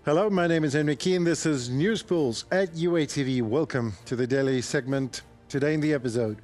Hello, my name is Henry Keane. This is News Pulse at UATV. Welcome to the daily segment. Today in the episode,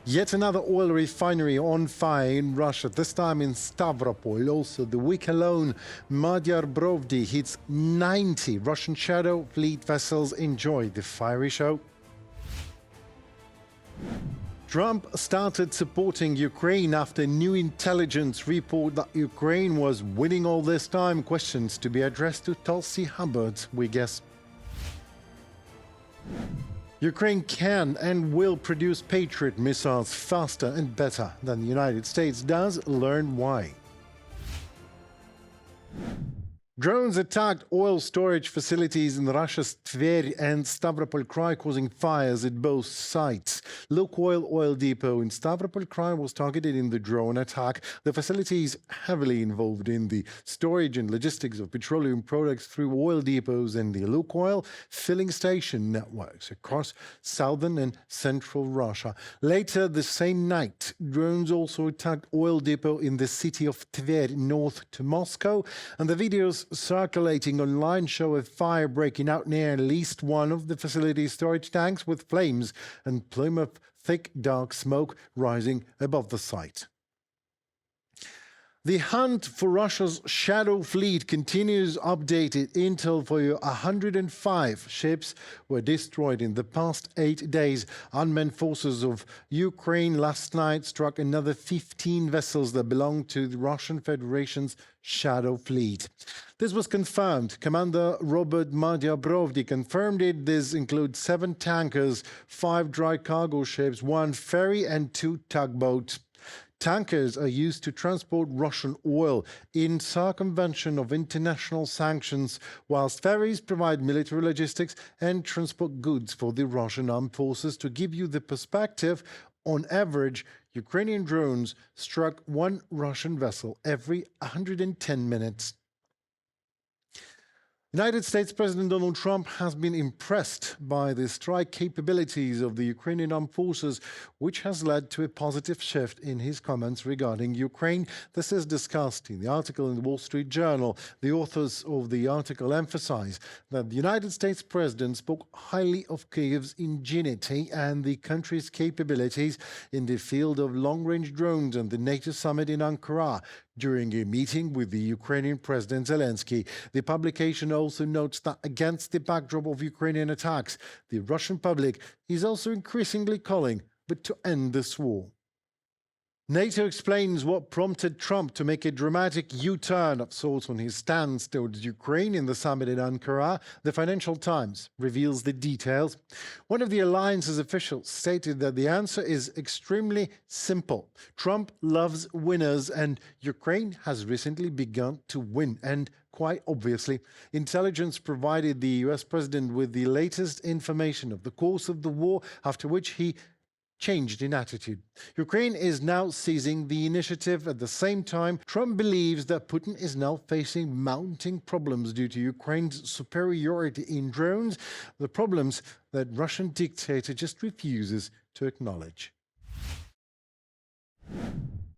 yet another oil refinery on fire in Russia, this time in Stavropol. Also, the week alone, Madyar hits 90 Russian shadow fleet vessels enjoy the fiery show. Trump started supporting Ukraine after new intelligence report that Ukraine was winning all this time. Questions to be addressed to Tulsi Hubbard, we guess. Ukraine can and will produce Patriot missiles faster and better than the United States does. Learn why. Drones attacked oil storage facilities in Russia's Tver and Stavropol Krai, causing fires at both sites. Lukoil oil depot in Stavropol Krai was targeted in the drone attack. The facility is heavily involved in the storage and logistics of petroleum products through oil depots and the Lukoil filling station networks across southern and central Russia. Later the same night, drones also attacked oil depot in the city of Tver, north to Moscow, and the videos circulating online show a fire breaking out near at least one of the facility's storage tanks, with flames and plume of thick, dark smoke rising above the site. The hunt for Russia's shadow fleet continues. Updated intel for you: 105 ships were destroyed in the past 8 days. Unmanned forces of Ukraine last night struck another 15 vessels that belong to the Russian Federation's shadow fleet. This was confirmed. Commander Robert Madyar confirmed it. This includes 7 tankers, 5 dry cargo ships, 1 ferry and 2 tugboats. Tankers are used to transport Russian oil in circumvention of international sanctions, whilst ferries provide military logistics and transport goods for the Russian armed forces. To give you the perspective, on average, Ukrainian drones struck 1 Russian vessel every 110 minutes. United States President Donald Trump has been impressed by the strike capabilities of the Ukrainian armed forces, which has led to a positive shift in his comments regarding Ukraine. This is discussed in the article in the Wall Street Journal. The authors of the article emphasize that the United States president spoke highly of Kyiv's ingenuity and the country's capabilities in the field of long-range drones at the NATO summit in Ankara during a meeting with the Ukrainian President Zelenskyy. The publication also notes that against the backdrop of Ukrainian attacks, the Russian public is also increasingly calling to end this war. NATO explains what prompted Trump to make a dramatic U-turn of sorts on his stance towards Ukraine in the summit in Ankara. The Financial Times reveals the details. One of the alliance's officials stated that the answer is extremely simple. Trump loves winners, and Ukraine has recently begun to win. And quite obviously, intelligence provided the U.S. president with the latest information of the course of the war, after which he changed in attitude. Ukraine is now seizing the initiative. At the same time, Trump believes that Putin is now facing mounting problems due to Ukraine's superiority in drones, the problems that Russian dictator just refuses to acknowledge.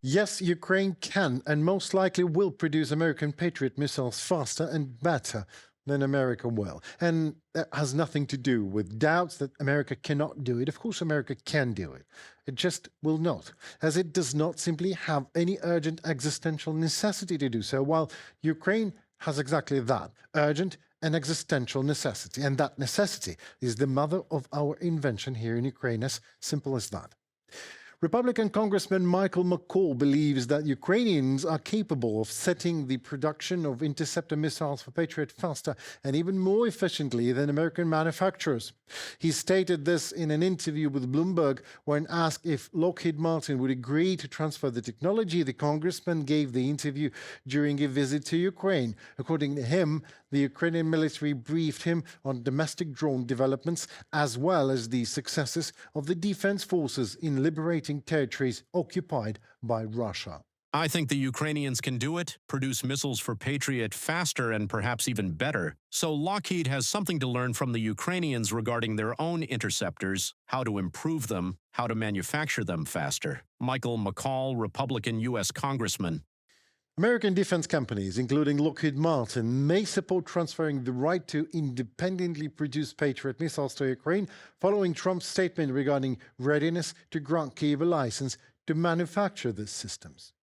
Yes, Ukraine can and most likely will produce American Patriot missiles faster and better than America will. And that has nothing to do with doubts that America cannot do it. Of course, America can do it. It just will not, as it does not simply have any urgent existential necessity to do so, while Ukraine has exactly that, urgent and existential necessity. And that necessity is the mother of our invention here in Ukraine, as simple as that. Republican Congressman Michael McCaul believes that Ukrainians are capable of setting the production of interceptor missiles for Patriot faster and even more efficiently than American manufacturers. He stated this in an interview with Bloomberg when asked if Lockheed Martin would agree to transfer the technology. The congressman gave the interview during a visit to Ukraine. According to him, the Ukrainian military briefed him on domestic drone developments as well as the successes of the defense forces in liberating territories occupied by Russia. I think the Ukrainians can do it, produce missiles for Patriot faster and perhaps even better. So Lockheed has something to learn from the Ukrainians regarding their own interceptors, how to improve them, how to manufacture them faster. Michael McCaul, Republican U.S. Congressman. American defense companies, including Lockheed Martin, may support transferring the right to independently produce Patriot missiles to Ukraine following Trump's statement regarding readiness to grant Kyiv a license to manufacture these systems.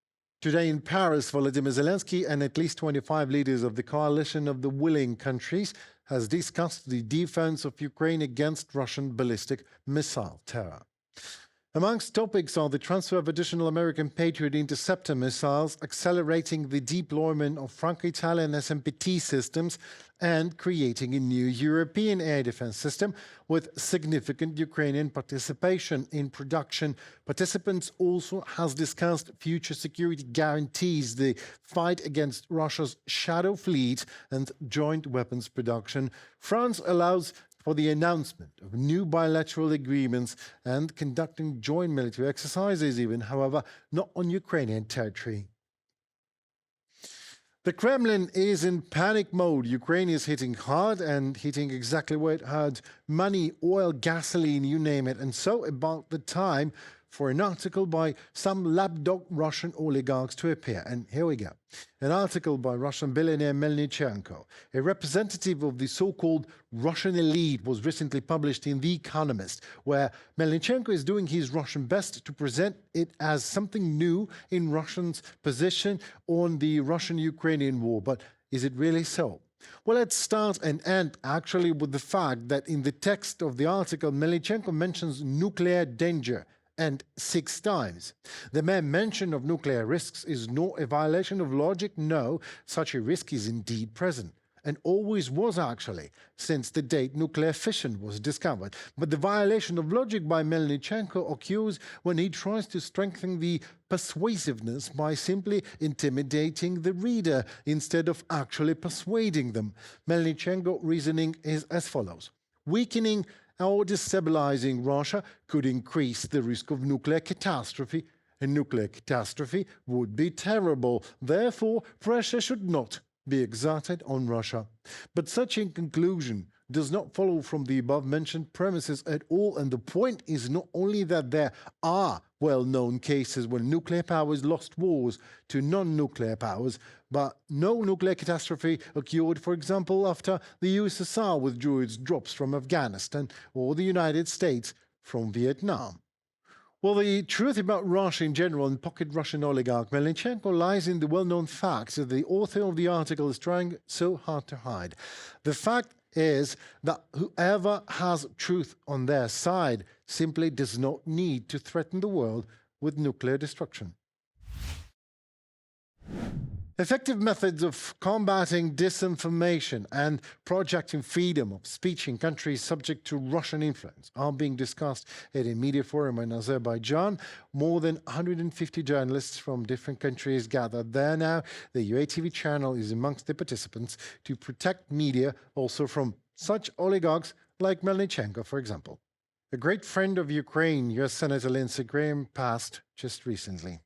Today in Paris, Volodymyr Zelenskyy and at least 25 leaders of the coalition of the willing countries has discussed the defense of Ukraine against Russian ballistic missile terror. Amongst topics are the transfer of additional American Patriot interceptor missiles, accelerating the deployment of Franco-Italian SMPT systems, and creating a new European air defense system with significant Ukrainian participation in production. Participants also has discussed future security guarantees, the fight against Russia's shadow fleet, and joint weapons production. France allows for the announcement of new bilateral agreements and conducting joint military exercises even, however, not on Ukrainian territory. The Kremlin is in panic mode. Ukraine is hitting hard and hitting exactly where it hurts: money, oil, gasoline, you name it. And so about the time for an article by some lapdog Russian oligarchs to appear. And here we go. An article by Russian billionaire Melnichenko, a representative of the so-called Russian elite, was recently published in The Economist, where Melnichenko is doing his Russian best to present it as something new in Russians' position on the Russian-Ukrainian war. But is it really so? Well, let's start and end actually with the fact that in the text of the article, Melnichenko mentions nuclear danger, and 6 times. The mere mention of nuclear risks is not a violation of logic. No, such a risk is indeed present, and always was actually, since the date nuclear fission was discovered. But the violation of logic by Melnichenko occurs when he tries to strengthen the persuasiveness by simply intimidating the reader instead of actually persuading them. Melnichenko reasoning is as follows: weakening or destabilizing Russia could increase the risk of nuclear catastrophe. A nuclear catastrophe would be terrible. Therefore, pressure should not be exerted on Russia. But such a conclusion does not follow from the above-mentioned premises at all, and the point is not only that there are well-known cases when nuclear powers lost wars to non-nuclear powers, but no nuclear catastrophe occurred, for example, after the USSR withdrew its troops from Afghanistan or the United States from Vietnam. Well, the truth about Russia in general and pocket Russian oligarch Melnichenko lies in the well-known fact that the author of the article is trying so hard to hide. The fact is that whoever has truth on their side simply does not need to threaten the world with nuclear destruction. Effective methods of combating disinformation and projecting freedom of speech in countries subject to Russian influence are being discussed at a media forum in Azerbaijan. More than 150 journalists from different countries gathered there now. The UATV channel is amongst the participants to protect media also from such oligarchs like Melnichenko, for example. A great friend of Ukraine, U.S. Senator Lindsey Graham, passed just recently.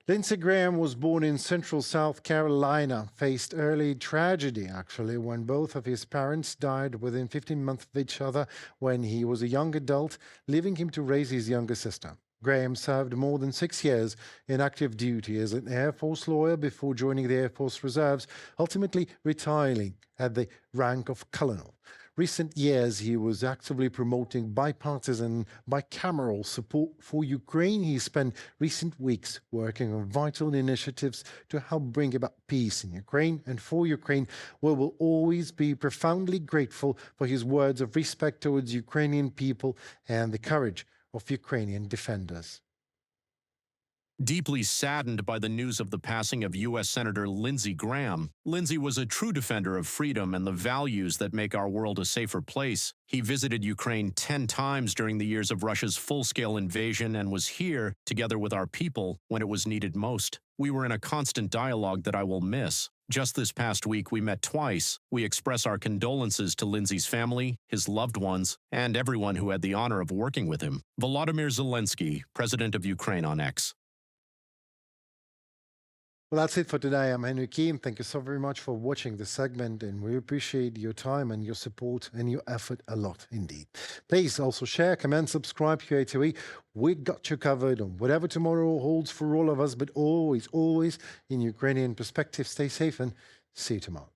Lindsey Graham was born in central South Carolina, faced early tragedy, actually, when both of his parents died within 15 months of each other when he was a young adult, leaving him to raise his younger sister. Graham served more than 6 years in active duty as an Air Force lawyer before joining the Air Force Reserves, ultimately retiring at the rank of colonel. Recent years, he was actively promoting bipartisan, bicameral support for Ukraine. He spent recent weeks working on vital initiatives to help bring about peace in Ukraine and for Ukraine. We will always be profoundly grateful for his words of respect towards Ukrainian people and the courage of Ukrainian defenders. Deeply saddened by the news of the passing of U.S. Senator Lindsey Graham, Lindsey was a true defender of freedom and the values that make our world a safer place. He visited Ukraine 10 times during the years of Russia's full-scale invasion and was here, together with our people, when it was needed most. We were in a constant dialogue that I will miss. Just this past week, we met twice. We express our condolences to Lindsey's family, his loved ones, and everyone who had the honor of working with him. Volodymyr Zelenskyy, President of Ukraine, on X. Well, that's it for today. I'm Henry Keane. Thank you so very much for watching this segment, and we appreciate your time and your support and your effort a lot indeed. Please also share, comment, subscribe here at ATV. We got you covered on whatever tomorrow holds for all of us, but always, always in Ukrainian perspective. Stay safe and see you tomorrow.